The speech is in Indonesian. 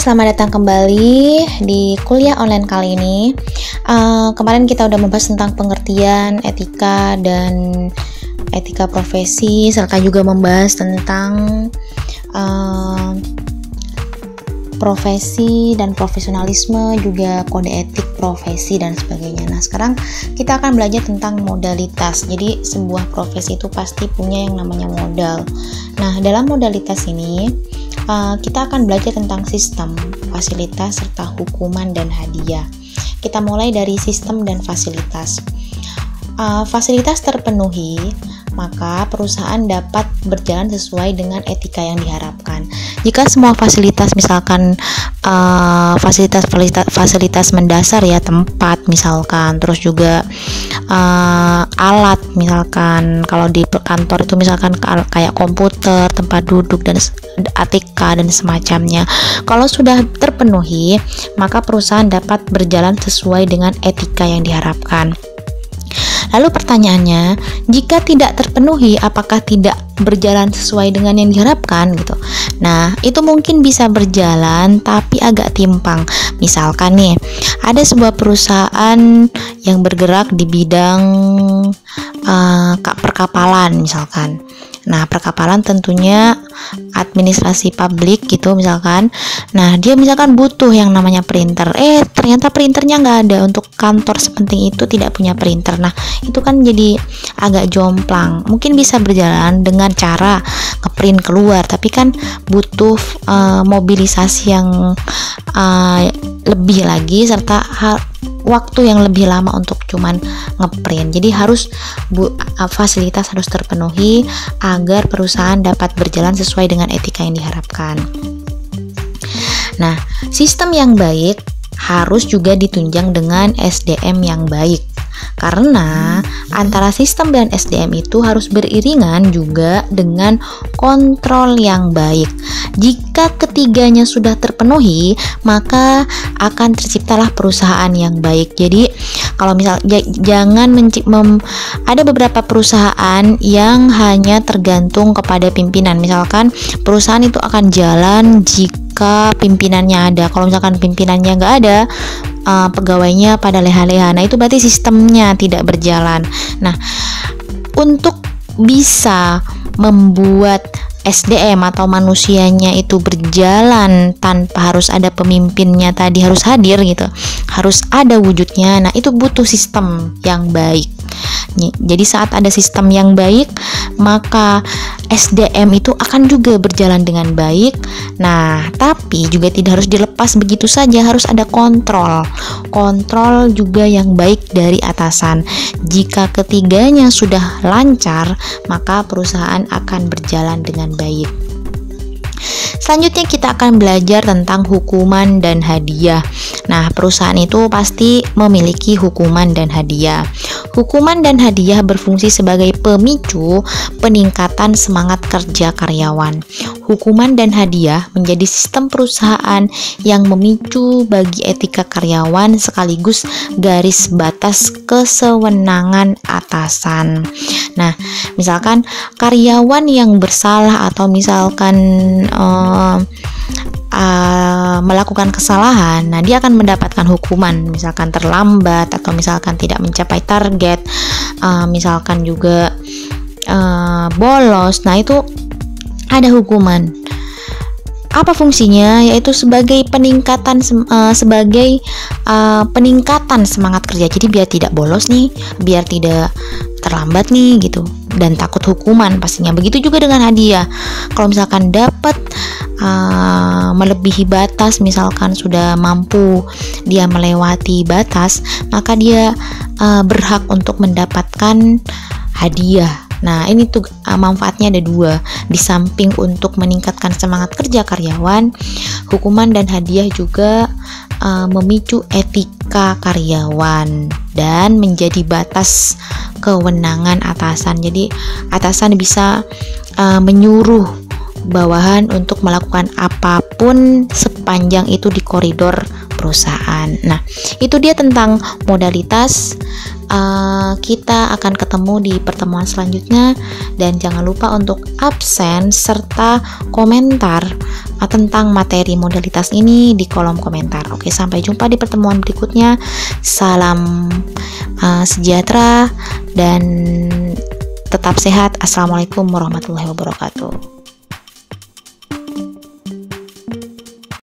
selamat datang kembali di kuliah online kali ini. Kemarin kita udah membahas tentang pengertian etika dan etika profesi, serta juga membahas tentang profesi dan profesionalisme, juga kode etik profesi dan sebagainya. Nah, sekarang kita akan belajar tentang modalitas. Jadi, sebuah profesi itu pasti punya yang namanya modal. Nah, dalam modalitas ini kita akan belajar tentang sistem, fasilitas, serta hukuman dan hadiah. Kita mulai dari sistem dan fasilitas. Fasilitas terpenuhi, maka perusahaan dapat berjalan sesuai dengan etika yang diharapkan. Jika semua fasilitas, misalkan fasilitas mendasar ya, tempat misalkan, terus juga alat, misalkan kalau di kantor itu misalkan kayak komputer, tempat duduk dan ATK dan semacamnya. Kalau sudah terpenuhi, maka perusahaan dapat berjalan sesuai dengan etika yang diharapkan. Lalu pertanyaannya, jika tidak terpenuhi, apakah tidak berjalan sesuai dengan yang diharapkan gitu? Nah, itu mungkin bisa berjalan tapi agak timpang. Misalkan nih, ada sebuah perusahaan yang bergerak di bidang perkapalan misalkan. Nah, perkapalan tentunya administrasi publik gitu misalkan. Nah, dia misalkan butuh yang namanya printer. Ternyata printernya nggak ada. Untuk kantor sepenting itu tidak punya printer. Nah, itu kan jadi agak jomplang. Mungkin bisa berjalan dengan cara ngeprint keluar, tapi kan butuh mobilisasi yang lebih lagi, serta waktu yang lebih lama untuk cuman ngeprint. Jadi fasilitas harus terpenuhi agar perusahaan dapat berjalan sesuai dengan etika yang diharapkan. Nah, sistem yang baik harus juga ditunjang dengan SDM yang baik. Karena antara sistem dan SDM itu harus beriringan juga dengan kontrol yang baik. Jika ketiganya sudah terpenuhi, maka akan terciptalah perusahaan yang baik. Jadi kalau misal jangan ada beberapa perusahaan yang hanya tergantung kepada pimpinan. Misalkan perusahaan itu akan jalan jika pimpinannya ada. Kalau misalkan pimpinannya nggak ada, pegawainya pada leha-leha. Nah, itu berarti sistemnya tidak berjalan. Nah, untuk bisa membuat SDM atau manusianya itu berjalan tanpa harus ada pemimpinnya tadi harus hadir gitu, harus ada wujudnya. Nah, itu butuh sistem yang baik. Jadi saat ada sistem yang baik, maka SDM itu akan juga berjalan dengan baik. Nah, tapi juga tidak harus dilepas begitu saja, harus ada kontrol juga yang baik dari atasan. Jika ketiganya sudah lancar, maka perusahaan akan berjalan dengan baik. Selanjutnya kita akan belajar tentang hukuman dan hadiah. Nah, perusahaan itu pasti memiliki hukuman dan hadiah. Hukuman dan hadiah berfungsi sebagai pemicu peningkatan semangat kerja karyawan. Hukuman dan hadiah menjadi sistem perusahaan yang memicu bagi etika karyawan sekaligus garis batas kesewenangan atasan. Nah, misalkan karyawan yang bersalah atau misalkan melakukan kesalahan, nah dia akan mendapatkan hukuman, misalkan terlambat atau misalkan tidak mencapai target, misalkan juga bolos. Nah, itu ada hukuman. Apa fungsinya? Yaitu sebagai peningkatan peningkatan semangat kerja. Jadi biar tidak bolos nih, biar tidak terlambat nih gitu, dan takut hukuman pastinya. Begitu juga dengan hadiah. Kalau misalkan dapat melebihi batas, misalkan sudah mampu dia melewati batas, maka dia berhak untuk mendapatkan hadiah. Nah, ini tuh manfaatnya ada dua. Di samping untuk meningkatkan semangat kerja karyawan, hukuman dan hadiah juga memicu etika karyawan dan menjadi batas kewenangan atasan. Jadi atasan bisa menyuruh bawahan untuk melakukan apapun sepanjang itu di koridor perusahaan. Nah, itu dia tentang modalitas. Kita akan ketemu di pertemuan selanjutnya, dan jangan lupa untuk absen serta komentar tentang materi modalitas ini di kolom komentar. Oke, sampai jumpa di pertemuan berikutnya. Salam sejahtera dan tetap sehat. Assalamualaikum warahmatullahi wabarakatuh.